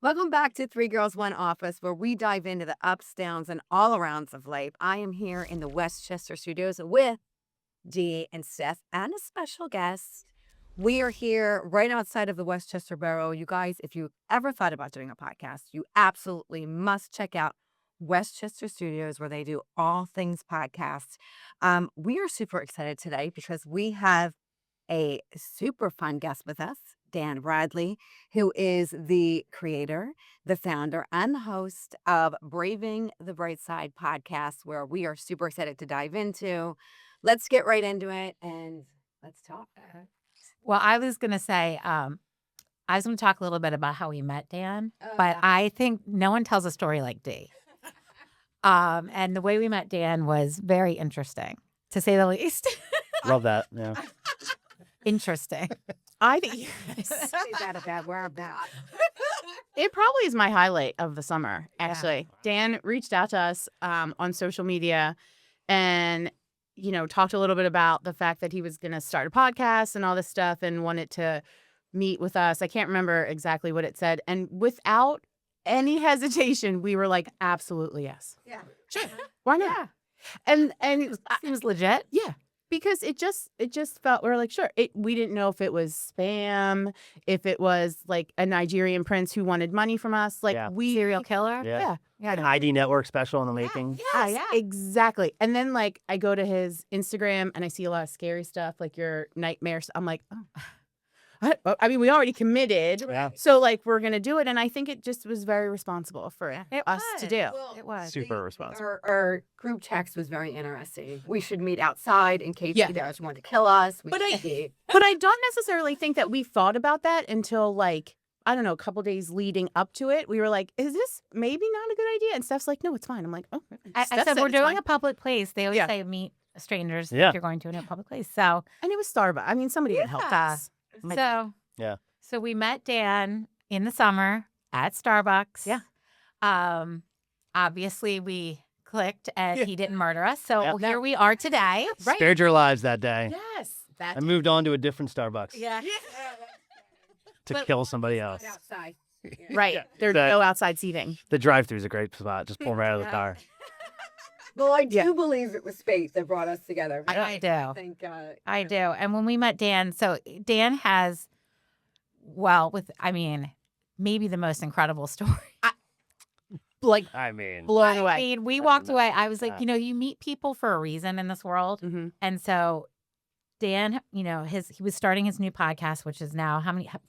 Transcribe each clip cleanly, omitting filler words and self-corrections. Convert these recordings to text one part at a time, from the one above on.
Welcome back to Three Girls, One Office, where we dive into the ups, downs, and all arounds of life. I am here in the Westchester studios with Dee and Steph and a special guest. We are here right outside of the Westchester Borough. You guys, if you ever thought about doing a podcast, you absolutely must check out Westchester Studios, where they do all things podcasts. We are super excited today because we have a super fun guest with us, Dan Bradley, who is the creator, the founder, and the host of Braving the Bright Side podcast, where we are super excited to dive into. Let's get right into it and let's talk. Well, I was going to say, I was going to talk a little bit about how we met Dan, but I think no one tells a story like Dee. And the way we met Dan was very interesting, to say the least. Love that. Yeah. Interesting. I think Is that a bad word? Bad. it probably is my highlight of the summer, Yeah. actually. Dan reached out to us on social media and, talked a little bit about the fact that he was going to start a podcast and all this stuff and wanted to meet with us. I can't remember exactly what it said. And without any hesitation, we were like, absolutely yes. Yeah. Sure. Why not? Yeah. And Seems legit. yeah. Because it just felt, we were like, sure. We didn't know if it was spam, if it was like a Nigerian prince who wanted money from us. Like Yeah. Serial killer. Yeah. Yeah. An ID network special in the making. Yes, yeah. exactly. And then like I go to his Instagram and I see a lot of scary stuff, like your nightmares. I'm like, oh. I mean, we already committed. Yeah. So like we're gonna do it. And I think it just was very responsible for us to do. It was. Super responsible. Our group text was very interesting. We should meet outside in case Yeah. you guys want to kill us. But I don't necessarily think that we thought about that until like, I don't know, a couple days leading up to it. We were like, is this maybe not a good idea? And Steph's like, no, it's fine. I'm like, oh. I Steph said we're it's doing fine. a public place. They always Yeah. say meet strangers Yeah. if you're going to a public place. So, And it was Starbucks. I mean, somebody had helped Yeah. us. Yeah. So we met Dan in the summer at Starbucks. Yeah. Obviously we clicked and Yeah. he didn't murder us. So Yeah. here we are today. Right. Spared your lives that day. Yes. I moved on to a different Starbucks Yeah. to But- kill somebody else. outside. Right. Yeah. There's That- no outside seating. The drive-thru is a great spot. Just pull right out of the car. Well, I do Yeah. believe it was fate that brought us together. I do. think I do. And when we met Dan, so Dan has, well, maybe the most incredible story. Like I mean, blown I away. mean, we walked away. I was like, Yeah. you meet people for a reason in this world. Mhm. And so Dan, he was starting his new podcast, which is now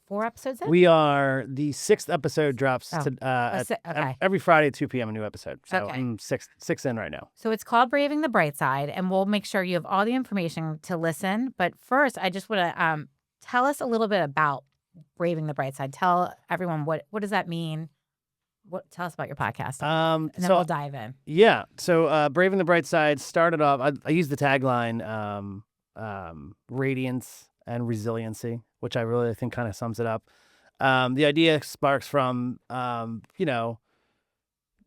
4 episodes in? we are the 6th episode drops Oh. Okay. every Friday at 2 p.m. a new episode. So Okay. I'm six in right now. So it's called Braving the Bright Side, and we'll make sure you have all the information to listen. But first, I just want to tell us a little bit about Braving the Bright Side. Tell everyone what does that mean? Tell us about your podcast, and then we'll dive in. Yeah. So Braving the Bright Side started off, I used the tagline radiance and resiliency, which I really think kind of sums it up. The idea sparks from, not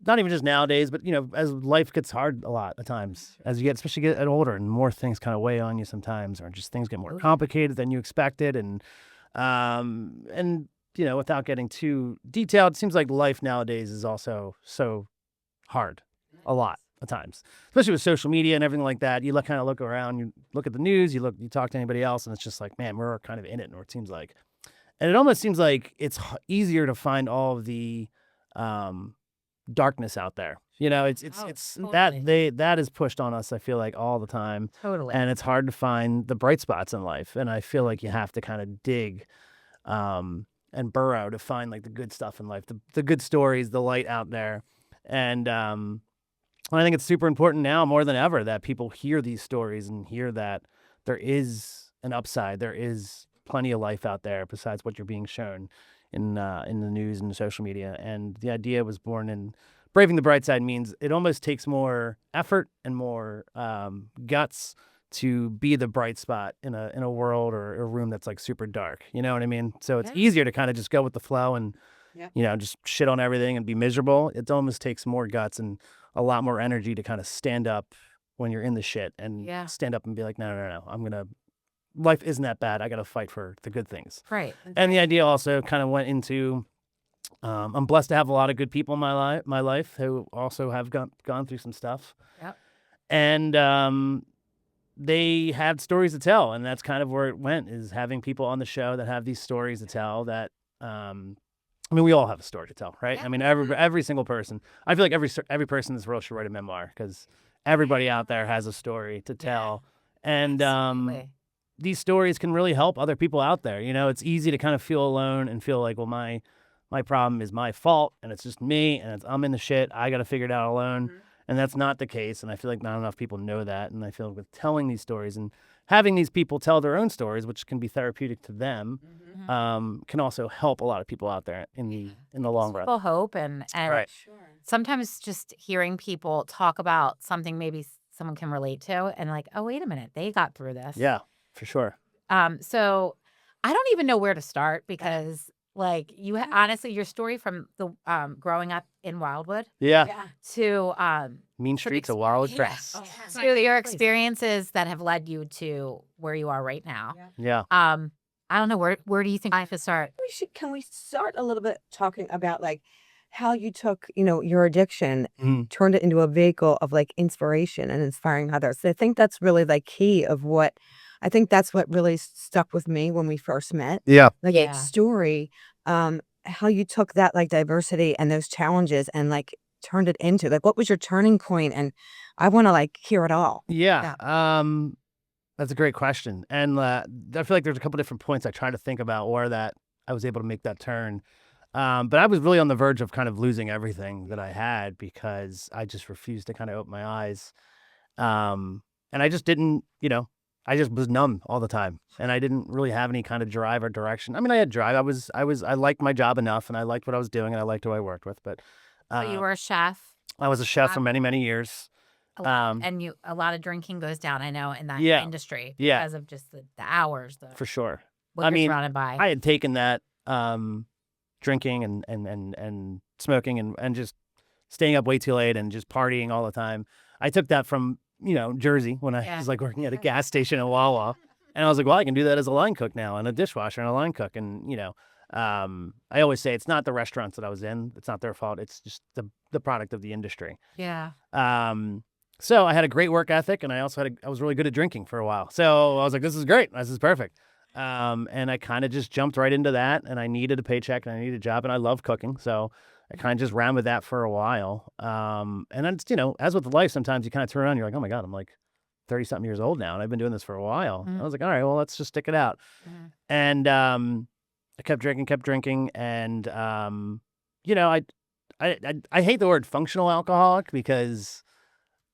even just nowadays, but, as life gets hard a lot of times, as you especially get older and more things kind of weigh on you sometimes, or just things get more complicated than you expected. And without getting too detailed, it seems like life nowadays is also so hard a lot of times, especially with social media and everything like that. You kind of look around, you look at the news, you talk to anybody else, and it's just like, man, we're kind of in it, or it seems like. And it almost seems like it's easier to find all of the darkness out there. It's Totally. that is pushed on us, I feel like, all the time. Totally. And it's hard to find the bright spots in life. And I feel like you have to kind of dig and burrow to find like the good stuff in life, the good stories, the light out there. And I think it's super important now more than ever that people hear these stories and hear that there is an upside. There is plenty of life out there besides what you're being shown in the news and social media. And the idea was born in Braving the Bright Side means it almost takes more effort and more guts to be the bright spot in a world or a room that's like super dark. You know what I mean? So it's easier to kind of just go with the flow and just shit on everything and be miserable. It almost takes more guts and a lot more energy to kind of stand up when you're in the shit and stand up and be like, no, life isn't that bad. I got to fight for the good things. Right. And the idea also kind of went into I'm blessed to have a lot of good people in my life who also have gone through some stuff. Yep. And they had stories to tell, and that's kind of where it went, is having people on the show that have these stories to tell that I mean, we all have a story to tell, right? Yeah. I mean, every single person. I feel like every person in this world should write a memoir, because everybody out there has a story to tell. And Absolutely. these stories can really help other people out there. You know, it's easy to kind of feel alone and feel like, well, my problem is my fault, and it's just me, and I'm in the shit. I got to figure it out alone. And that's not the case. And I feel like not enough people know that. And I feel like with telling these stories and having these people tell their own stories, which can be therapeutic to them, can also help a lot of people out there in the long run. People hope and Right. sometimes just hearing people talk about something maybe someone can relate to and like, oh, wait a minute, they got through this. Yeah, for sure. So I don't even know where to start because like honestly, your story from the growing up in Wildwood Yeah. to Mean Streets of Wildwood. yes, to your experiences that have led you to where you are right now. Yeah. I don't know where do you think I should start? Can we start a little bit talking about like how you took, your addiction, turned it into a vehicle of like inspiration and inspiring others. I think that's really like key of what I think that's what really stuck with me when we first met. Yeah. Like Yeah. a story, how you took that like diversity and those challenges and like turned it into like what was your turning point? And I want to like hear it all. Yeah. That's a great question. And I feel like there's a couple different points I try to think about where that I was able to make that turn. But I was really on the verge of kind of losing everything that I had because I just refused to kind of open my eyes. And I just didn't, I just was numb all the time, and I didn't really have any kind of drive or direction. I mean, I had drive. I liked my job enough, and I liked what I was doing, and I liked who I worked with. But So you were a chef. I was a chef for many, many years. And a lot of drinking goes down, I know, in that Yeah. industry Yeah. because of just the hours, For sure. what I you're mean, surrounded by. I had taken that drinking and smoking and just staying up way too late and just partying all the time. I took that from, Jersey when I was like working at a gas station at Wawa. And I was like, well, I can do that as a line cook now and a dishwasher and a line cook. And, I always say it's not the restaurants that I was in. It's not their fault. It's just the product of the industry. Yeah. So I had a great work ethic, and I also I was really good at drinking for a while. So I was like, this is great. This is perfect. And I kind of just jumped right into that, and I needed a paycheck and I needed a job, and I love cooking. So I kind of just ran with that for a while. And then, as with life, sometimes you kind of turn around and you're like, oh my God, I'm like 30 something years old now, and I've been doing this for a while. I was like, all right, well, let's just stick it out. And I kept drinking. And, I hate the word functional alcoholic because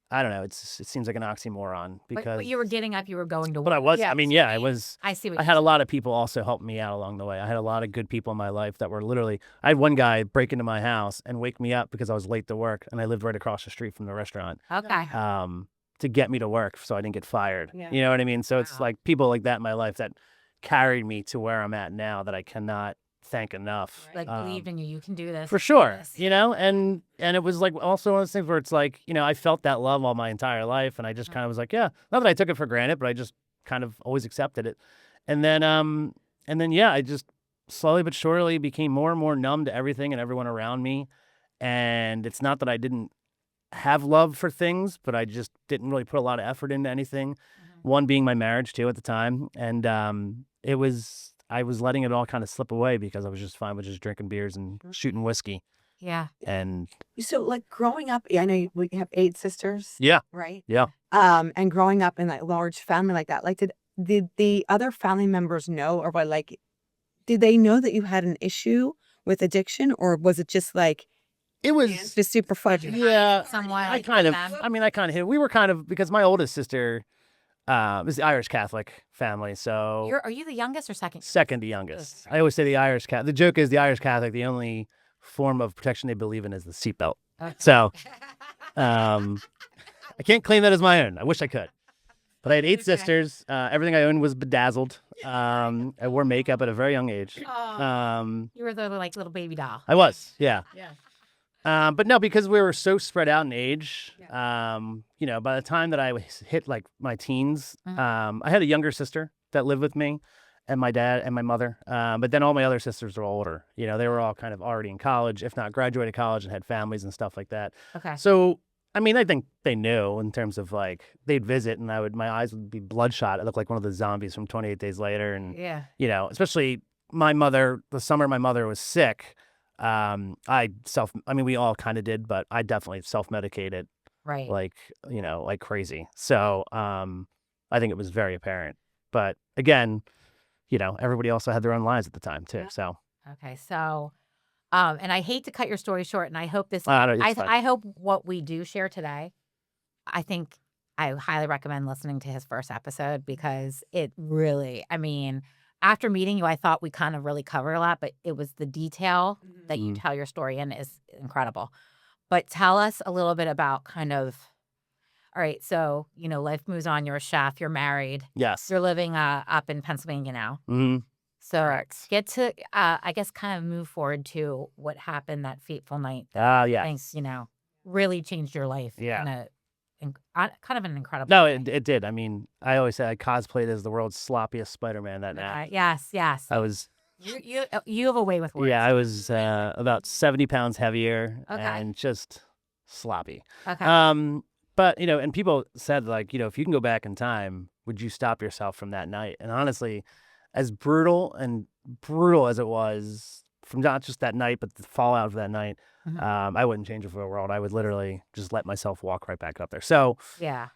I don't know. It seems like an oxymoron because. But you were getting up, you were going to work. But I was. Yeah. I mean, yeah, I was. I see what I had a lot of people also help me out along the way. I had a lot of good people in my life that were literally. I had one guy break into my house and wake me up because I was late to work, and I lived right across the street from the restaurant. Okay. To get me to work so I didn't get fired. Yeah. You know what I mean? So it's Wow. like people like that in my life that carried me to where I'm at now that I cannot thank enough. Like believed in you. You can do this. For you can do sure, this. and it was like also one of those things where it's like, I felt that love all my entire life, and I just kind of was like, yeah, not that I took it for granted, but I just kind of always accepted it, and then yeah, I just slowly but surely became more and more numb to everything and everyone around me, and it's not that I didn't have love for things, but I just didn't really put a lot of effort into anything. One being my marriage too at the time, and I was letting it all kind of slip away because I was just fine with just drinking beers and shooting whiskey. Yeah. And So like growing up, I know we have 8 sisters. yeah, Right. yeah. And growing up in that large family like that, like did the other family members know, or what, like, did they know that you had an issue with addiction, or was it just like It was, just super fudgy? yeah, Somewhat. I like kind of, them. I kind of hit, we were kind of, because my oldest sister is the Irish Catholic family. So Are you the youngest or second? second to youngest. I always say the Irish Catholic. The joke is the Irish Catholic, the only form of protection they believe in is the seatbelt. Okay. So I can't claim that as my own. I wish I could. But I had 8 sisters. Everything I owned was bedazzled. I wore makeup at a very young age. You were the like little baby doll. I was, yeah. Yeah. But no, because we were so spread out in age, by the time that I hit like my teens, I had a younger sister that lived with me, and my dad and my mother. But then all my other sisters were older. You know, they were all kind of already in college, if not graduated college and had families and stuff like that. Okay. So, I mean, I think they knew in terms of like they'd visit and my eyes would be bloodshot. I looked like one of the zombies from 28 Days Later. And, Yeah. you know, especially my mother, the summer my mother was sick, we all kind of did, but I definitely self-medicated Right. like, you know, like crazy. So, I think it was very apparent. But again, you know, everybody also had their own lives at the time too. Yeah. So, Okay. So, and I hate to cut your story short, and I hope this, it's fine. I hope what we do share today, I think I highly recommend listening to his first episode because it really, I mean, after meeting you, I thought we kind of really covered a lot, but it was the detail that you Mhm. tell your story in is incredible. But tell us a little bit about kind of, all right, so, you know, life moves on. You're a chef, you're married, Yes. you're living up in Pennsylvania now. Hmm. So Correct. get to, I guess, kind of move forward to what happened that fateful night that Ah, I yes. think, you know, really changed your life Yeah. in kind of an incredible No, way. it did. I mean, I always say I cosplayed as the world's sloppiest Spider-Man that night. Yes, yes. I was, You have a way with words. yeah, I was about 70 pounds heavier Okay. and just sloppy. Okay. But, you know, and people said, like, you know, if you can go back in time, would you stop yourself from that night? And honestly, as brutal as it was from not just that night, but the fallout of that night, Mhm. I wouldn't change it for the world. I would literally just let myself walk right back up there. So, Yeah.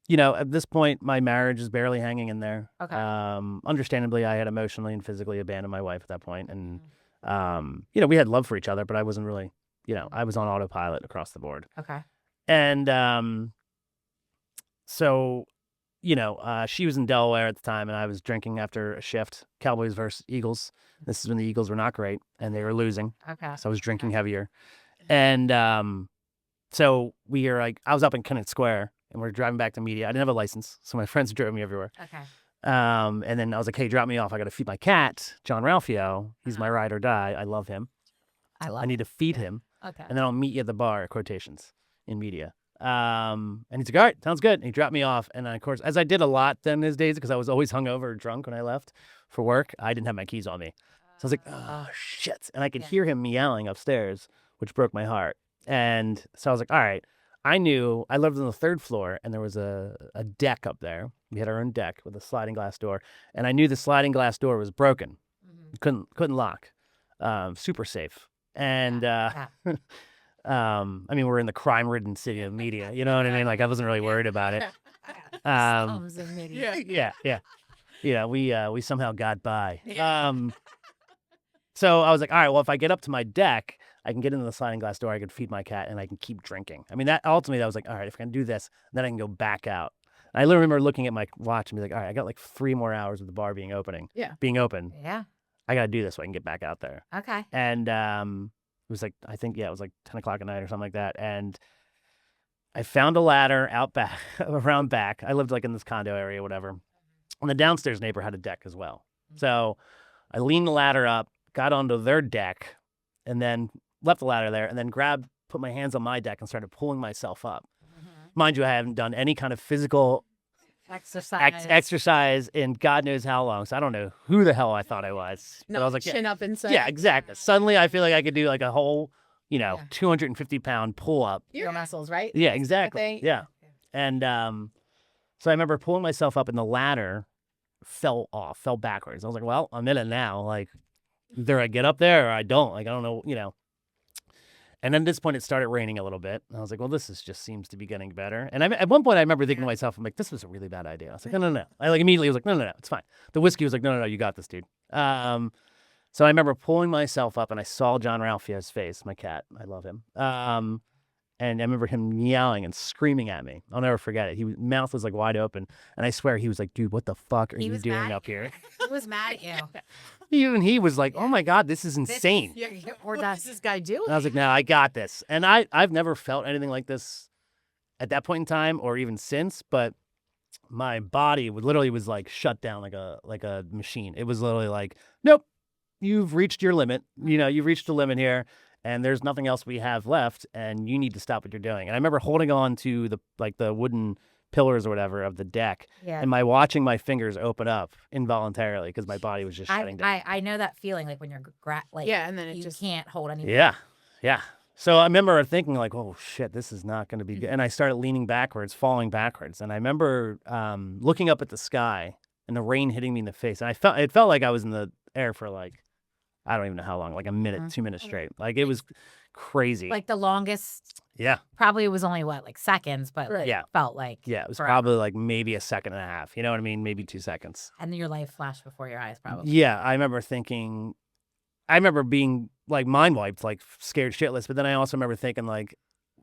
you know, at this point, my marriage is barely hanging in there. Okay. Understandably, I had emotionally and physically abandoned my wife at that point. And, Mm-hmm. you know, we had love for each other, but I wasn't really, you know, I was on autopilot across the board. Okay. And so, you know, she was in Delaware at the time, and I was drinking after a shift, Cowboys versus Eagles. This is when the Eagles were not great, and they were losing, Okay. so I was drinking heavier. And so we are like, I was up in Kennett Square, and we're driving back to media. I didn't have a license, so my friends drove me everywhere. Okay. And then I was like, hey, drop me off. I got to feed my cat, John Ralphio. He's my ride or die. I love him. I need to feed him. Okay. And then I'll meet you at the bar, quotations, in media. And he's like, all right, sounds good. And he dropped me off. And then, of course, as I did a lot then those days, because I was always hungover or drunk when I left for work, I didn't have my keys on me. So I was like, oh, shit. And I could Yeah. hear him meowing upstairs, which broke my heart. And so I was like, all right. I knew I lived on the third floor, and there was a deck up there. We had our own deck with a sliding glass door. And I knew the sliding glass door was broken. Mhm. Couldn't lock. Super safe. And Yeah. I mean, we're in the crime-ridden city of media. You know what I mean? Like, I wasn't really worried about it. Slums of media. Yeah. Yeah, we somehow got by. So I was like, all right, well, if I get up to my deck, I can get into the sliding glass door, I can feed my cat, and I can keep drinking. I mean, that ultimately, I was like, all right, if I can do this, then I can go back out. And I literally remember looking at my watch and be like, all right, I got like 3 more hours of the bar being open. Yeah. Yeah. I got to do this so I can get back out there. Okay. And it was like, I think, it was like 10 o'clock at night or something like that. And I found a ladder out back, around back. I lived like in this condo area, whatever. And the downstairs neighbor had a deck as well. So I leaned the ladder up, got onto their deck, and then left the ladder there, and then put my hands on my deck and started pulling myself up. Mind you, I haven't done any kind of physical exercise in God knows how long. So I don't know who the hell I thought I was. But I was like, chin up inside. yeah, exactly. Suddenly I feel like I could do like a whole, you know, Yeah. 250-pound pull up. Your muscles, right? Yeah, exactly. thing. Yeah. And so I remember pulling myself up and the ladder fell backwards. I was like, well, I'm in it now. Like, either I get up there or I don't. Like, I don't know, you know. And then at this point, it started raining a little bit. And I was like, well, this just seems to be getting better. And at one point, I remember thinking to myself, I'm like, this was a really bad idea. I was like, no. I like immediately was like, no, it's fine. The whiskey was like, no, you got this, dude. So I remember pulling myself up and I saw John Ralphio's face, my cat. I love him. And I remember him yelling and screaming at me. I'll never forget it. His mouth was like wide open. And I swear he was like, dude, what the fuck are He you was doing mad? up here? He was mad at you. Even he was like, oh my God, this is insane. We're What done. does this guy do? And I was like, no, I got this. And I've never felt anything like this at that point in time or even since, but my body literally was like shut down like a machine. It was literally like, nope, you've reached your limit. You know, you've reached the limit here and there's nothing else we have left and you need to stop what you're doing. And I remember holding on to the wooden pillars or whatever of the deck, Yeah. and watching my fingers open up involuntarily because my body was just shutting down. I know that feeling like when you're like Yeah, and then it you just can't hold any. Yeah. So I remember thinking like, oh shit, this is not going to be good. And I started leaning backwards, falling backwards. And I remember looking up at the sky and the rain hitting me in the face. And it felt like I was in the air for like, I don't even know how long, like a minute, 2 minutes straight. Like it was crazy. Like the longest, yeah. probably it was only like seconds, but like, Yeah. felt like Yeah. It was forever. probably like maybe a second and a half. You know what I mean? Maybe 2 seconds. And then your life flashed before your eyes, probably. Yeah. I remember being like mind wiped, like scared shitless. But then I also remember thinking like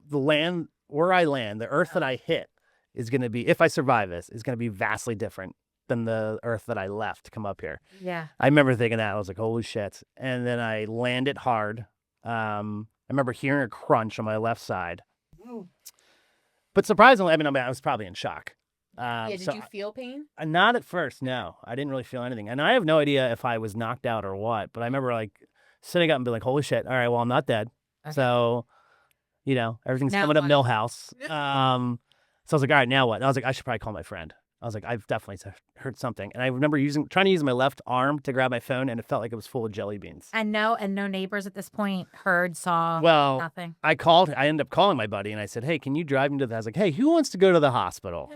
the land where I land, the earth that I hit is going to be, if I survive this, is going to be vastly different than the earth that I left to come up here. Yeah. I remember thinking that. I was like, holy shit. And then I landed hard. I remember hearing a crunch on my left side. But surprisingly, I was probably in shock. yeah. Did so you feel pain? not at first, no. I didn't really feel anything. And I have no idea if I was knocked out or what, but I remember like sitting up and being like, holy shit, all right, well, I'm not dead. Okay. So, everything's Now coming up what? Millhouse. So I was like, all right, now what? And I was like, I should probably call my friend. I was like, I've definitely heard something. And I remember trying to use my left arm to grab my phone, and it felt like it was full of jelly beans. And no neighbors at this point heard, saw, Well, nothing. I ended up calling my buddy, and I said, hey, can you drive me to the, I was like, hey, who wants to go to the hospital?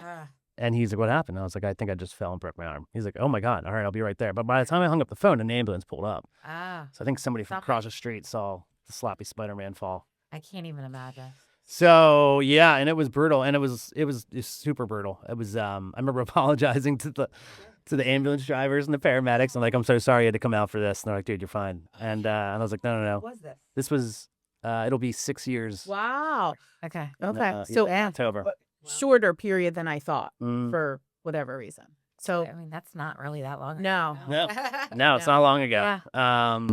And he's like, what happened? And I was like, I think I just fell and broke my arm. He's like, oh my God. All right, I'll be right there. But by the time I hung up the phone, an ambulance pulled up. Ah, So I think somebody from Stop. across the street saw the sloppy Spider-Man fall. I can't even imagine. So yeah, and it was brutal, and it was super brutal. It was I remember apologizing to the ambulance drivers and the paramedics. I'm like, I'm so sorry you had to come out for this. And they're like, dude, you're fine. And I was like, no. What was this? This was it'll be 6 years. Wow. Okay. Okay. So October. shorter period than I thought Mm. for whatever reason. So I mean, that's not really that long. no. No, no, it's not long ago.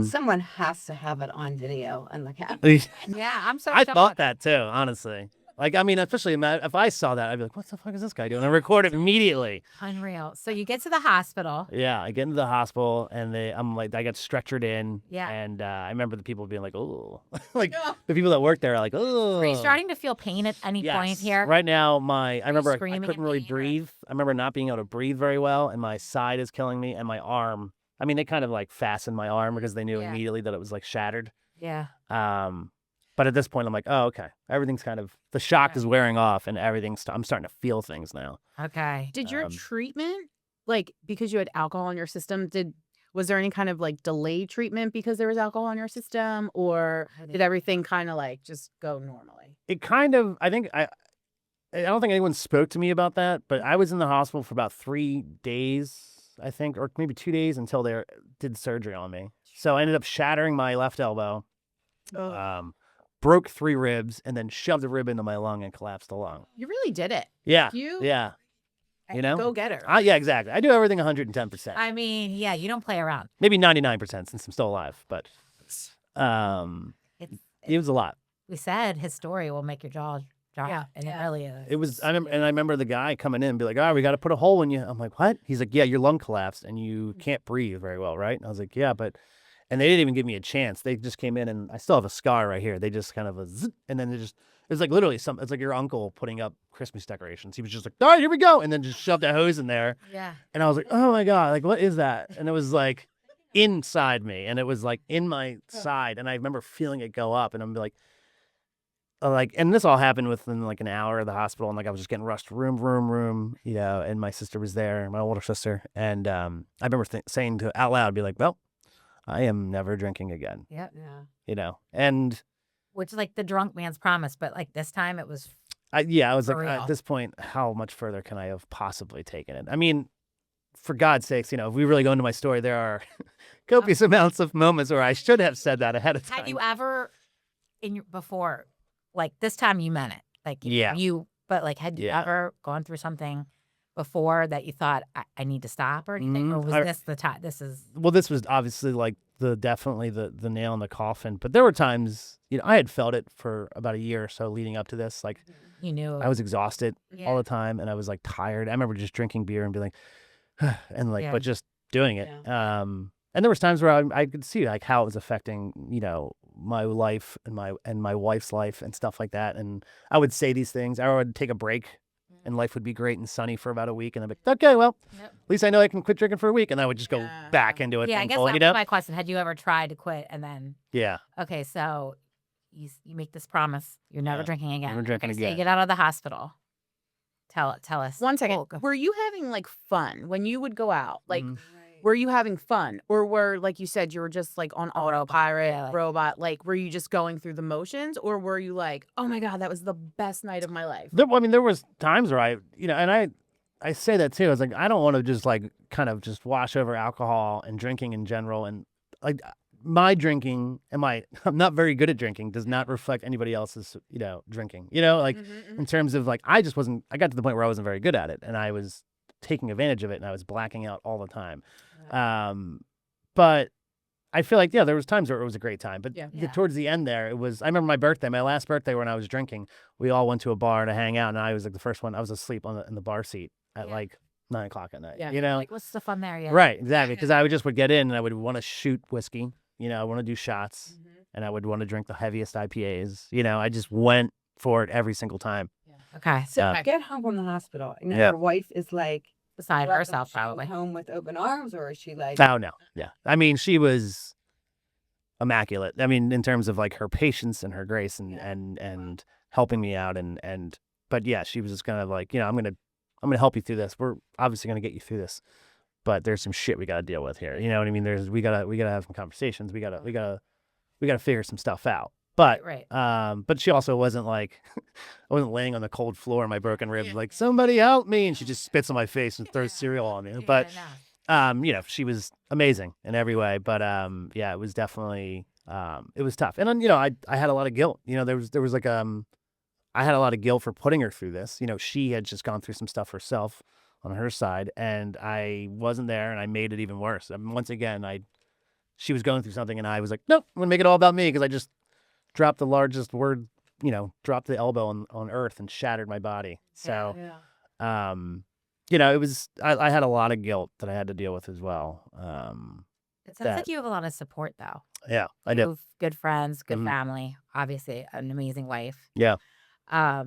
Someone has to have it on video in the cabin. Yeah, I'm so I shocked. thought that too, honestly. Like, I mean, especially if I saw that, I'd be like, what the fuck is this guy doing? I record it immediately. Unreal. So you get to the hospital. Yeah, I get into the hospital, and I'm like, I got stretchered in. Yeah. And I remember the people being like, oh. Like, the people that work there are like, oh. Were you starting to feel pain at any point Yes. here? Right now, I remember I screaming couldn't in really pain or- breathe. I remember not being able to breathe very well, and my side is killing me, and my arm. I mean, they kind of like fastened my arm because they knew Yeah. immediately that it was like shattered. Yeah. But at this point, I'm like, oh, okay. Everything's kind of, the shock is wearing off, and I'm starting to feel things now. Okay. Did your Um, treatment, like because you had alcohol in your system, was there any kind of like delayed treatment because there was alcohol in your system, or did everything kind of like just go normally? It kind of, I don't think anyone spoke to me about that, but I was in the hospital for about 3 days, I think, or maybe 2 days until they did surgery on me. So I ended up shattering my left elbow, broke 3 ribs, and then shoved a rib into my lung and collapsed the lung. You really did it. Yeah. You Yeah. You know? go get her. Yeah, exactly. I do everything 110%. I mean, yeah, you don't play around. Maybe 99% since I'm still alive, but It's, it was a lot. we said his story will make your jaw drop. Yeah. And it really is. It was, I remember the guy coming in and be like, oh, we got to put a hole in you. I'm like, what? He's like, yeah, your lung collapsed and you can't breathe very well, right? And I was like, yeah, and they didn't even give me a chance. They just came in, and I still have a scar right here. They just kind of and then it's like literally it's like your uncle putting up Christmas decorations. He was just like, all right, here we go. And then just shoved a hose in there. Yeah. And I was like, oh my God, like, what is that? And it was like inside me, and it was like in my side. And I remember feeling it go up, and I'm like, and this all happened within like an hour of the hospital. And like, I was just getting rushed room, and my sister was there, my older sister. And I remember saying out loud, be like, well, I am never drinking again, Yep. Yeah. and Which is like the drunk man's promise, but like this time it was. I was For like, real. at this point, how much further can I have possibly taken it? I mean, for God's sakes, if we really go into my story, there are copious amounts of moments where I should have said that ahead of time. Had you ever before, like this time you meant it? Like, Yeah. but like, had you Yeah. ever gone through something before that you thought, I need to stop or anything? Or was this the time? This is. Well, this was obviously like definitely the nail in the coffin. But there were times, I had felt it for about a year or so leading up to this. Like, You knew. I was exhausted Yeah. all the time, and I was like tired. I remember just drinking beer and being like, and like, Yeah. but just doing it. And there was times where I could see like how it was affecting, my life and my wife's life and stuff like that. And I would say these things. I would take a break and life would be great and sunny for about a week. And I'd be like, okay, well, Yep. at least I know I can quit drinking for a week. And I would just go Yeah. back into it. Yeah, I guess thankfully, that you was know? my question. Had you ever tried to quit and then? Yeah. Okay, so you make this promise. You're never Yeah, drinking again. never drinking Okay, so you again. get out of the hospital. Tell us. One second. Oh, go- Were you having like fun when you would go out? Like, Mhm. were you having fun, or were, like you said, you were just like on autopilot, yeah, like- robot? Like, were you just going through the motions, or were you like, oh my god, that was the best night of my life? I mean, there was times where and I say that too. I was like, I don't want to just like kind of just wash over alcohol and drinking in general. And like my drinking I'm not very good at drinking, does not reflect anybody else's, drinking, like in terms of like, I got to the point where I wasn't very good at it and I was taking advantage of it and I was blacking out all the time. But I feel like, there was times where it was a great time, but Yeah. towards the end there, I remember my last birthday when I was drinking, we all went to a bar to hang out and I was like the first one, I was asleep in the bar seat at Yeah. like 9:00 at night, Yeah. Like, what's the fun there? Yeah. Right, exactly. Because I would get in and I would want to shoot whiskey, I want to do shots and I would want to drink the heaviest IPAs, I just went for it every single time. Okay. So Yeah. get home from the hospital, and Yeah. your wife is like Beside welcome herself, you probably. home with open arms, or is she like? Oh, no. Yeah. I mean, she was immaculate. I mean, in terms of like her patience and her grace and helping me out but yeah, she was just kind of like, I'm going to help you through this. We're obviously going to get you through this, but there's some shit we got to deal with here. You know what I mean? We got to have some conversations. We got to figure some stuff out. But Right. but she also wasn't like I wasn't laying on the cold floor in my broken ribs like somebody help me, and she just spits on my face and throws cereal on me. But she was amazing in every way. But yeah, it was definitely it was tough. And then I had a lot of guilt. There was like I had a lot of guilt for putting her through this. She had just gone through some stuff herself on her side, and I wasn't there, and I made it even worse. I mean, once again, she was going through something, and I was like, nope, I'm gonna make it all about me because I just dropped the largest word, dropped the elbow on earth and shattered my body. So, it was, I had a lot of guilt that I had to deal with as well. It sounds like you have a lot of support, though. Yeah, I You do. have good friends, good Mhm. family, obviously an amazing wife. Yeah. I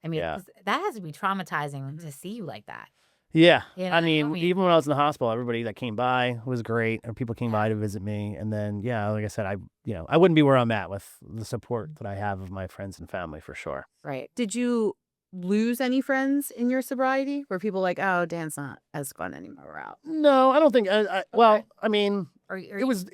mean, Yeah. 'cause that has to be traumatizing to see you like that. Yeah. You know, I mean, even when I was in the hospital, everybody that came by was great, or people came by to visit me. And then, like I said, I wouldn't be where I'm at with the support that I have of my friends and family for sure. Right. Did you lose any friends in your sobriety? Were people like, oh, Dan's not as fun anymore, we're out? No, I don't think, well, Okay. I mean, Or it was,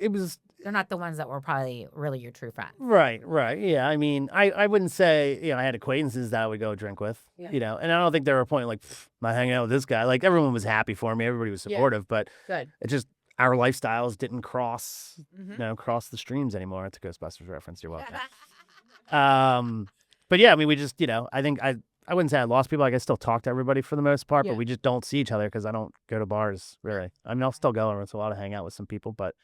they're not the ones that were probably really your true friends. right. Yeah. I mean, I wouldn't say, I had acquaintances that I would go drink with, Yeah. and I don't think they were pointing like, not hanging out with this guy. Like everyone was happy for me. Everybody was Yeah. supportive, but Good. it just, our lifestyles didn't cross, Mhm. cross the streams anymore. It's a Ghostbusters reference. You're welcome. But yeah, I mean, we just, I think I wouldn't say I lost people. Like I still talk to everybody for the most part, Yeah. but we just don't see each other because I don't go to bars really. I mean, I'll still go every once in a while to hang out with some people, but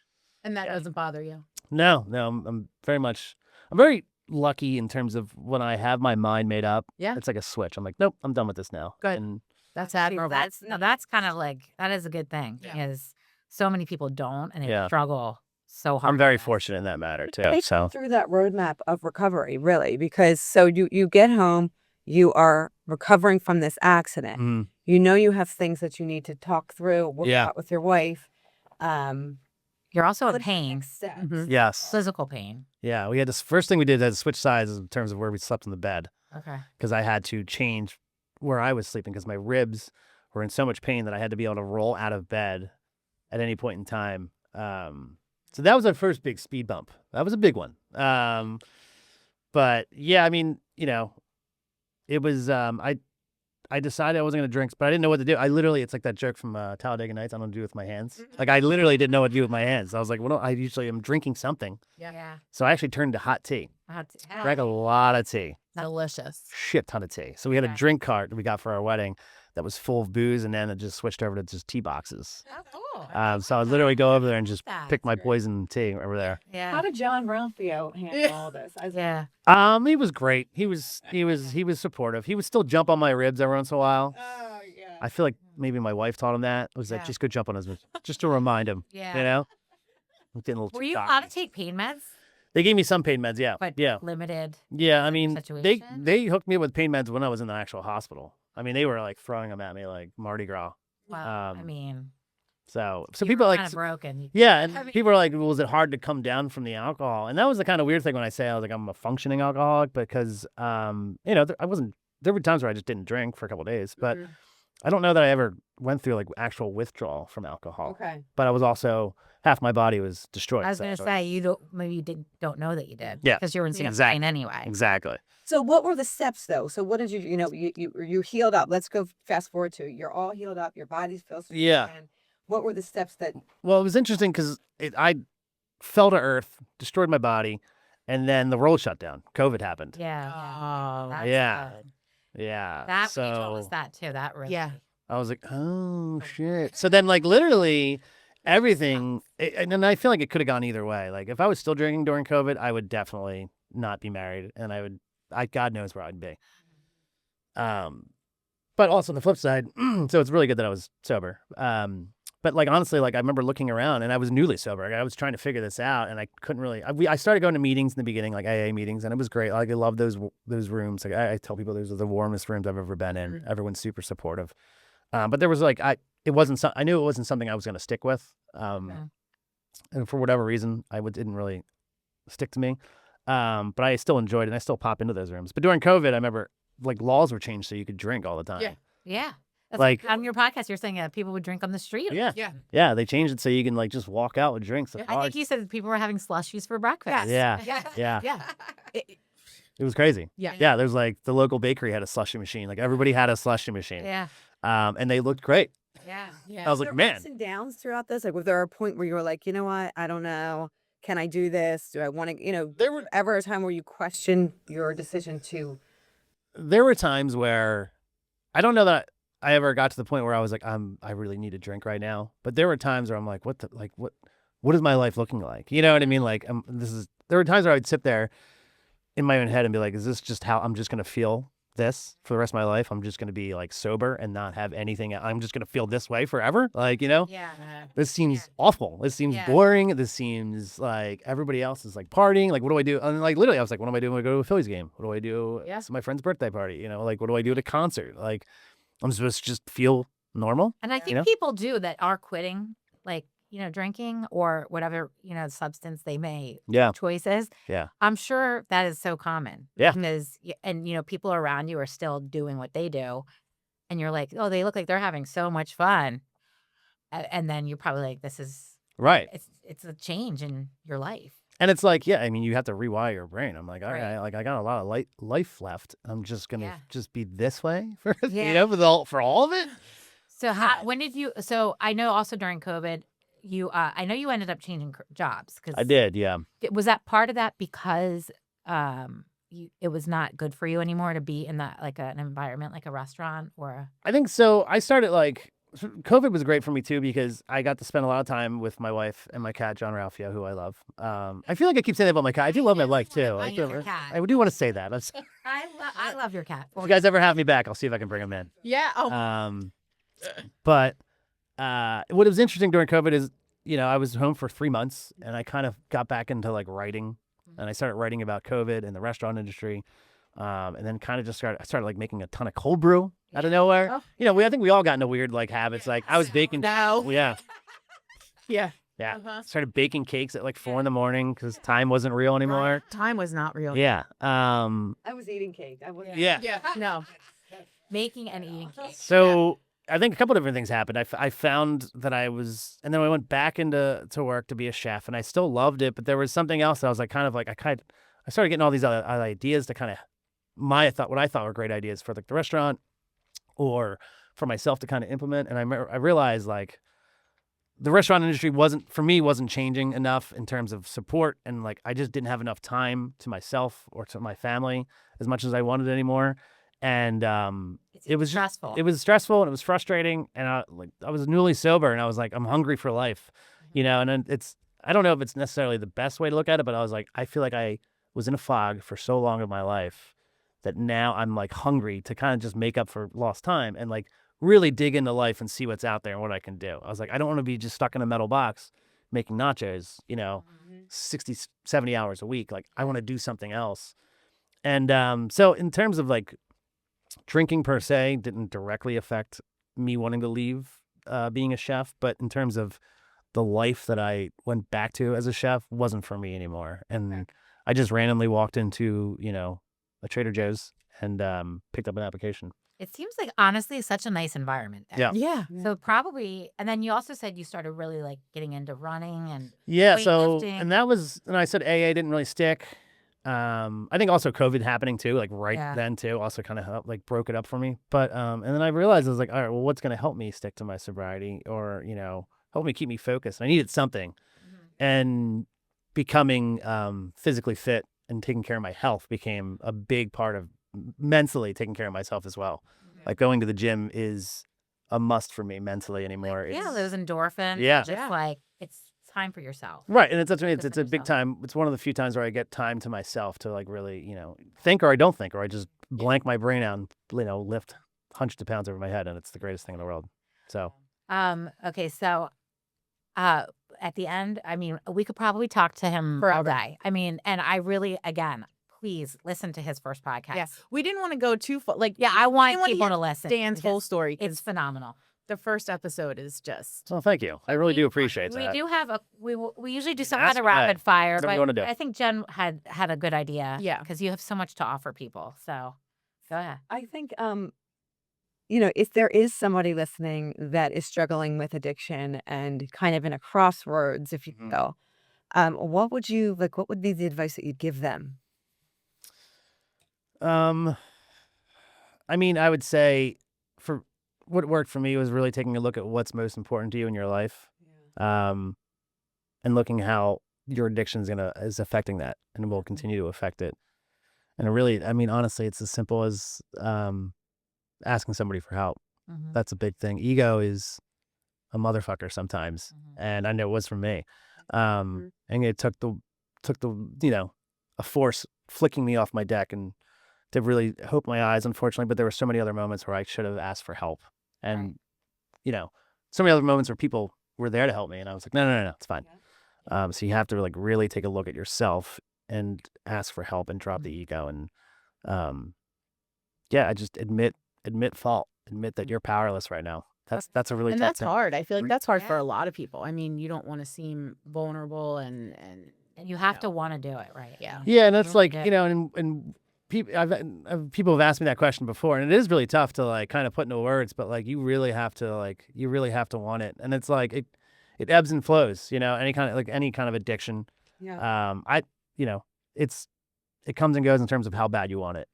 And that Yeah. doesn't bother you? no, I'm very lucky in terms of when I have my mind made up. Yeah. It's like a switch. I'm like, nope, I'm done with this now. Good. And That's See, admirable. that's kind of like, that is a good thing Yeah. because so many people don't and they Yeah. struggle so hard. I'm very with this. fortunate in that matter too. Take So through that roadmap of recovery, really, because so you get home, you are recovering from this accident. mm, You have things that you need to talk through, work Yeah. out with your wife. You're also What in are the pain, next steps? Mhm. yes. physical pain. Yeah. We had this first thing we did is switch sides in terms of where we slept in the bed. Okay. Because I had to change where I was sleeping because my ribs were in so much pain that I had to be able to roll out of bed at any point in time. So that was our first big speed bump. That was a big one. But yeah, I mean, it was, I decided I wasn't going to drink, but I didn't know what to do. It's like that joke from Talladega Nights, I don't know what to do with my hands. Like I literally didn't know what to do with my hands. I was like, well, I usually am drinking something. Yeah. So I actually turned to hot tea. Drank a lot of tea. Delicious. Shit ton of tea. So we had a Okay. drink cart that we got for our wedding that was full of booze, and then it just switched over to just tea boxes. Oh, cool. So I would literally go over there and just That's pick my great. poison tea over there. How Yeah. did John Ralphio handle all this? Yeah. He was great. He was supportive. He would still jump on my ribs every once in a while. Oh, yeah. I feel like maybe my wife taught him that. It was like Yeah. just go jump on his ribs, just to remind him. Yeah. You know, I'm getting a little Were too you cocky. allowed to take pain meds? They gave me some pain meds. Yeah, But yeah, limited. yeah. I mean, situation? they hooked me up with pain meds when I was in the actual hospital. I mean, they were like throwing them at me like Mardi Gras. Well, I Um, mean, So you people were are like, kind of broken. yeah, and I mean- people are like, well, was it hard to come down from the alcohol? And that was the kind of weird thing when I say I was like, I'm a functioning alcoholic because, I wasn't. There were times where I just didn't drink for a couple of days, but Mhm. I don't know that I ever went through like actual withdrawal from alcohol. Okay. But I was also half my body was destroyed. I was so- gonna say you don't know that you did. Yeah. because you were in so much Exactly. pain anyway. Exactly. So what were the steps though? So what did you healed up. Let's go fast forward to you're all healed up. Your body feels Yeah. and what were the steps that Well, it was interesting because I fell to earth, destroyed my body, and then the world shut down. COVID happened. Yeah. Oh, That's yeah. good. Yeah. That so you told us that too. That really. Yeah. I was like, oh shit. So then, like, literally everything, and I feel like it could have gone either way. Like, if I was still drinking during COVID, I would definitely not be married, and God knows where I'd be. But also on the flip side, so it's really good that I was sober. But like honestly, like I remember looking around, and I was newly sober. Like, I was trying to figure this out, and I couldn't really. I started going to meetings in the beginning, like AA meetings, and it was great. Like I love those rooms. Like I tell people, those are the warmest rooms I've ever been in. Everyone's super supportive. But there was like I knew it wasn't something I was going to stick with. And for whatever reason, didn't really stick to me. But I still enjoyed it, and I still pop into those rooms. But during COVID, I remember like laws were changed so you could drink all the time. Yeah. Yeah. That's Like- on your podcast, you're saying people would drink on the street. Yeah. Yeah. Yeah, they changed it so you can like just walk out with drinks. I think you said people were having slushies for breakfast. Yeah. Yeah. Yeah. Yeah. It- It was crazy. Yeah. Yeah, there's like the local bakery had a slushy machine. Like everybody had a slushy machine. Yeah. And they looked great. Yeah. Yeah. I was were like, there man, ups and downs throughout this? Like was there a point where you were like, you know what, I don't know. Can I do this? Do I want to, there were ever a time where you questioned your decision to times where I don't know that I ever got to the point where I was like, I really need a drink right now. But there were times where I'm like, what is my life looking like? You know what I mean? Like, there were times where I would sit there in my own head and be like, is this just how I'm just going to feel this for the rest of my life? I'm just going to be like sober and not have anything. I'm just going to feel this way forever. Like, Yeah. this seems awful. This seems Yeah. boring. This seems like everybody else is like partying. Like, what do I do? And like, literally, I was like, what am I doing when I go to a Phillies game? What do I do? Yeah. It's my friend's birthday party. Like, what do I do at a concert? Like, I'm supposed to just feel normal. And I think know? people do that are quitting, like, drinking or whatever, substance they may Yeah. choices. Yeah. I'm sure that is so common. Yeah. Because, people around you are still doing what they do. And you're like, oh, they look like they're having so much fun. And then you're probably like, this is, Right. it's a change in your life. And it's like, yeah, I mean, you have to rewire your brain. I'm like, all Right. right, like I got a lot of life left. I'm just gonna Yeah. just be this way for Yeah. for all of it. So when did you, so I know also during COVID, I know you ended up changing jobs. Cause I did, yeah. Was that part of that because it was not good for you anymore to be in that like an environment like a restaurant or I think so. I started COVID was great for me too because I got to spend a lot of time with my wife and my cat John Ralphio, who I love. I feel like I keep saying that about my cat. I do love my wife too. I love your cat. I do want to say that. I love your cat. If you guys ever have me back, I'll see if I can bring him in. Yeah. Oh. But what was interesting during COVID is, I was home for 3 months and I kind of got back into like writing, and I started writing about COVID and the restaurant industry. And then kind of I started like making a ton of cold brew out of nowhere. Oh. I think we all got into weird like habits. Like I was baking. No. Yeah. Yeah. Yeah. Uh-huh. Started baking cakes at like 4 a.m. because time wasn't real anymore. Time was not real. Yeah. I was eating cake. I wasn't Yeah. Yeah. No. Making and eating cake. So I think a couple different things happened. I found that and then I went back into work to be a chef, and I still loved it, but there was something else that I was like, I started getting all these other ideas to kind of what I thought were great ideas for like the restaurant or for myself to kind of implement. And I realized like the restaurant industry wasn't changing enough in terms of support. And like, I just didn't have enough time to myself or to my family as much as I wanted anymore. And it was stressful. It was stressful and it was frustrating. And I was newly sober and I was like, I'm hungry for life, and then I don't know if it's necessarily the best way to look at it, but I was like, I feel like I was in a fog for so long of my life that now I'm like hungry to kind of just make up for lost time and like really dig into life and see what's out there and what I can do. I was like, I don't want to be just stuck in a metal box making nachos, 60, 70 hours a week. Like I want to do something else. And so in terms of like drinking per se didn't directly affect me wanting to leave being a chef, but in terms of the life that I went back to as a chef wasn't for me anymore. And I just randomly walked into, a Trader Joe's and picked up an application. It seems like honestly such a nice environment there. Yeah. Yeah. So probably, and then you also said you started really like getting into running and Yeah. So, weightlifting. and I said AA didn't really stick. I think also COVID happening too, like Yeah. then too, also kind of like broke it up for me. But, and then I realized I was like, all right, well, what's going to help me stick to my sobriety or, help me keep me focused? I needed something. And becoming physically fit and taking care of my health became a big part of mentally taking care of myself as well. Like going to the gym is a must for me mentally anymore. Yeah, It's- those endorphins. Yeah. Just like it's time for yourself. Right. And it's a Discipline big yourself. time. It's one of the few times where I get time to myself to like really, think or I don't think, or I just blank my brain out and, lift hundreds of pounds over my head. And it's the greatest thing in the world. So Okay, so at the end, I mean, we could probably talk to him all Forever. day. I mean, and I really, again, please listen to his first podcast. Yeah. We didn't want to go too far. Like, Yeah, I want didn't wanna people hear to listen. Dan's because whole story. It's 'Cause phenomenal. the first episode is just. well, thank you. I really do appreciate We that. do have we usually do some Ask kind of away. rapid fire, Whatever but you wanna do. I think Jen had a good idea. Yeah. because you have so much to offer people. So go ahead. I think, if there is somebody listening that is struggling with addiction and kind of in a crossroads, if you Mhm. will, what would be the advice that you'd give them? I mean, I would say for what worked for me was really taking a look at what's most important to you in your life, and looking how your addiction is affecting that and will continue to affect it. And really, I mean, honestly, it's as simple as asking somebody for help. Mhm. That's a big thing. Ego is a motherfucker sometimes, Mhm. and I know it was for me. And it took the a force flicking me off my deck and to really open my eyes, unfortunately. But there were so many other moments where I should have asked for help, and so many other moments where people were there to help me, and I was like, no, it's fine. So you have to like really take a look at yourself and ask for help and drop the ego and I just admit fault, admit that you're powerless right now. That's a really And tough that's thing. hard. I feel like that's hard for Yeah. a lot of people. I mean, you don't want to seem vulnerable and And you have to want to do it, right? Yeah. Yeah, and that's Really like do. and people people have asked me that question before, and it is really tough to like kind of put into words, but like you really have to want it, and it's like it ebbs and flows, any kind of addiction. Yeah. It comes and goes in terms of how bad you want it,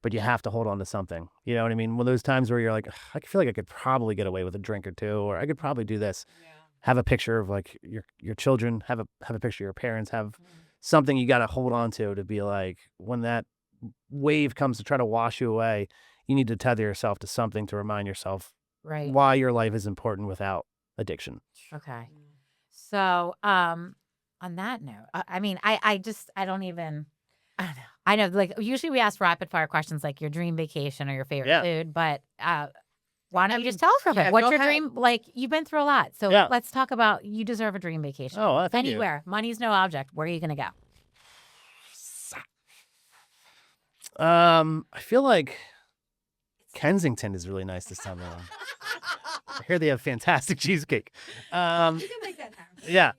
but you have to hold on to something. You know what I mean? One of those times where you're like, "Ugh, I feel like I could probably get away with a drink or two, or I could probably do this. Have a picture of like your children, have a picture of your parents, have something you got to hold on to be like, when that wave comes to try to wash you away, you need to tether yourself to something to remind yourself Right. why your life is important without addiction. Okay. So, on that note, I mean, I don't even. I know, like usually we ask rapid fire questions like your dream vacation or your favorite Yeah. food, but why don't I you just mean, tell us real quick? yeah, What's go your ahead. dream? Like you've been through a lot, so Yeah. let's talk about. You deserve a dream vacation. Oh, thank you. Anywhere, money's no object. Where are you gonna go? I feel like Kensington is really nice this time around. I hear they have fantastic cheesecake. Yeah.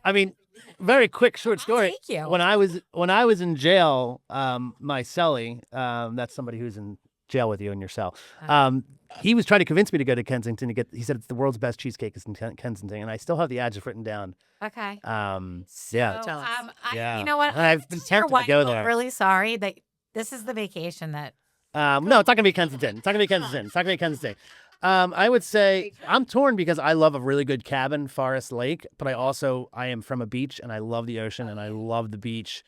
I mean, very quick, short story. Thank you. When I was in jail, my cellie, that's somebody who's in jail with you in your cell. He was trying to convince me to go to Kensington to get. He said it's the world's best cheesecake is in Kensington, and I still have the address written down. Okay. Yeah, So, Tell us. yeah. You know what? I've been Your tempted to wife go will there. Really sorry that this is the vacation that. No, it's not gonna be Kensington. It's not gonna be Kensington. It's not gonna be Kensington. I would say I'm torn because I love a really good cabin, Forest Lake, but I am from a beach and I love the ocean and I love the beach.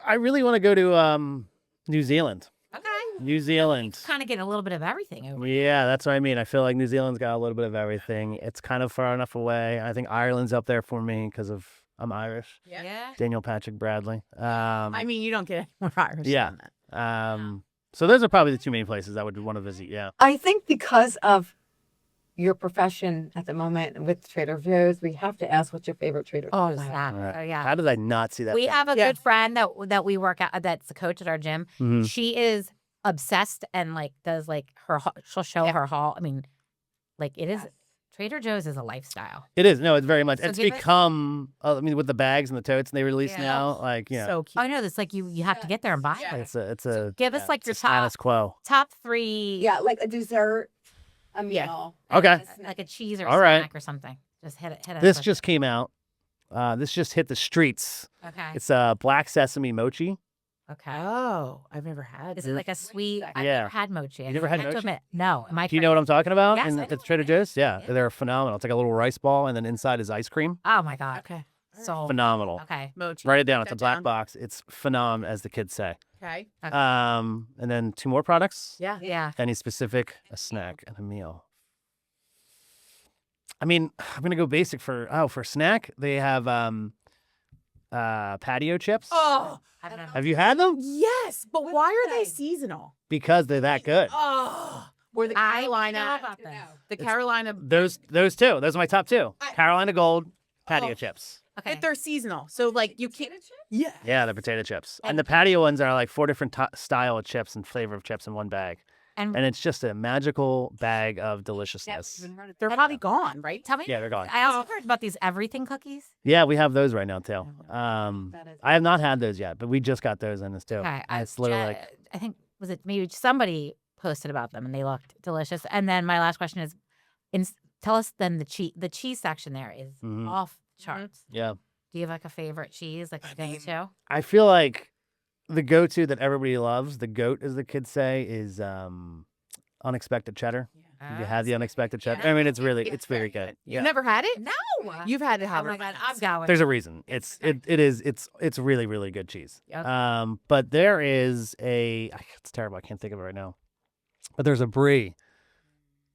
I really want to go to New Zealand. Okay. New Zealand. Kind of getting a little bit of everything over. Yeah, that's what I mean. I feel like New Zealand's got a little bit of everything. It's kind of far enough away. I think Ireland's up there for me because I'm Irish. Yeah. Daniel Patrick Bradley. I mean, you don't get any more Irish Yeah. than that. So those are probably the two main places I would want to visit. Yeah. I think because of your profession at the moment with Trader Joe's, we have to ask what's your favorite Trader Oh, Joe's. snap. All right. Oh, yeah. How did I not see that? We have a Yeah. good friend that we work at that's a coach at our gym. Mhm. She is obsessed and like does like she'll show her haul. I mean, like it is. Yes. Trader Joe's is a lifestyle. It is. No, it's very much. So It's give it- become. I mean, with the bags and the totes they release Yeah. now, like So cute. I know this. Like you have to get there and buy Yeah. it. it's a. Give us like it's your a status quo. top 3. Yeah, like a dessert, a meal. Yeah. Okay. and a snack. like a cheese or All right. snack or something. Just hit it. This just came out. This just hit the streets. okay. It's black sesame mochi. Okay. Oh, I've never had. Is it like a sweet? I've Yeah. never had mochi. You never had I have to mochi? admit, no. Am I? Do you know what I'm talking about? Yes, And I know it's what Trader it is. Joe's. Yeah, Yeah. they're phenomenal. It's like a little rice ball, and then inside is ice cream. Oh my god. Okay. So Phenomenal. okay. Mochi. Write it down. It's a That black down. box. It's phenomenal, as the kids say. Okay. And then 2 more products. Yeah. Yeah. Any specific, a snack and a meal. I mean, I'm gonna go basic for snack. They have patio chips. Oh, I don't know. Have you had them? yes. But What why are are they they? seasonal? Because they're that good. Oh, were the I Carolina, know about them. the It's- Carolina, Those 2. Those are my top 2. Carolina Gold patio Oh. chips. Okay. if they're seasonal, so like you can't. Yeah. Yeah, the potato chips. And- And the patio ones are like 4 different style of chips and flavor of chips in one bag. And And it's just a magical bag of deliciousness. They're probably gone, right? tell me. Yeah, they're gone. I also heard about these everything cookies. Yeah, we have those right now too. That is- I have not had those yet, but we just got those in this too. Okay. And it's literally like I think was it maybe somebody posted about them and they looked delicious. And then my last question is, tell us then the cheese section there is Mhm. off the charts. yeah. Do you have like a favorite cheese, like a go-to? I feel like the go-to that everybody loves, the goat as the kids say, is unexpected cheddar. Have you had the unexpected cheddar? I mean, it's very good. You've never had it? No. You've had it, Oh however. my god, I'm going. There's a reason. It's really really good cheese. Yep. But there is it's terrible. I can't think of it right now. But there's a brie.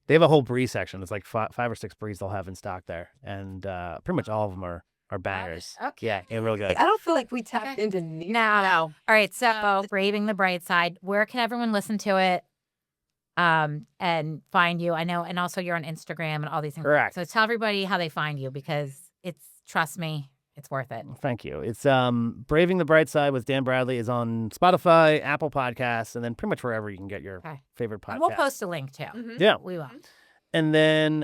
They have a whole brie section. It's like 5 or 6 bries they'll have in stock there, and pretty much all of them are bangers. Okay. Yeah, they're real good. I don't feel like we tapped Okay. into neither. No. No. All right, so Braving the Bright Side. Where can everyone listen to it? And find you. I know, and also you're on Instagram and all these things. Correct. So tell everybody how they find you because trust me, it's worth it. Thank you. It's Braving the Bright Side with Dan Bradley is on Spotify, Apple Podcasts, and then pretty much wherever you can get your Okay. favorite podcast. And we'll post a link too. Mhm. Yeah. We will. And then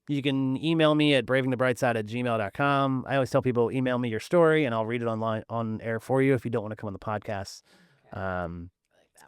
you can email me at bravingthebrightside@gmail.com. I always tell people, email me your story and I'll read it online on air for you if you don't want to come on the podcast.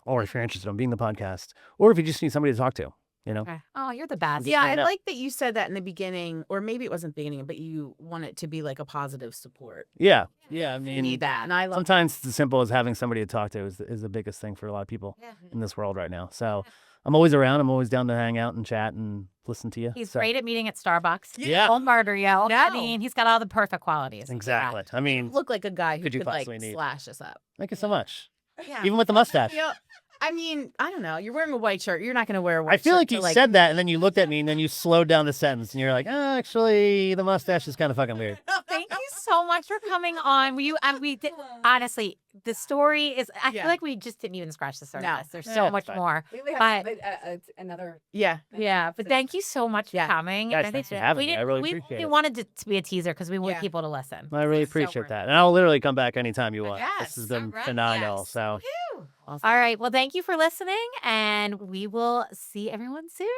Or if you're interested in being the podcast, or if you just need somebody to talk to, you know? Okay. Oh, you're the best. Yeah, I know. like that you said that in the beginning, or maybe it wasn't the beginning, but you want it to be like a positive support. Yeah. Yeah. I You mean, need that. And I love sometimes it's as simple as having somebody to talk to is the biggest thing for a lot of people Yeah. in this world right now. So I'm always around. I'm always down to hang out and chat and listen to you. He's So- great at meeting at Starbucks. Yeah. Won't murder you. I No. mean, he's got all the perfect qualities. Exactly. I mean, look like a guy who Could you could like possibly need? slash us up. thank you so much. Yeah. Even with the mustache. Yeah. I mean, I don't know. You're wearing a white shirt. You're not going to wear a white I feel shirt like to, you said that, and then you looked at me, and then you slowed down the sentence, and you're like, "Oh, actually, the mustache is kind of fucking weird." Thank you so much for coming on. We did honestly. The story is. I Yeah. feel like we just didn't even scratch the surface. No. There's Yeah, so it's much fine. more. We But- have another. Yeah. Yeah, but thank you so much Yeah. for coming. Guys, I think thanks for having me. I really we appreciate we it. wanted it to be a teaser because we want Yeah. people to listen. I really It's so appreciate worth that, and I'll literally come back anytime you want. Yes, This has been all right, phenomenal. yes. So. Awesome. All right. Well, thank you for listening, and we will see everyone soon.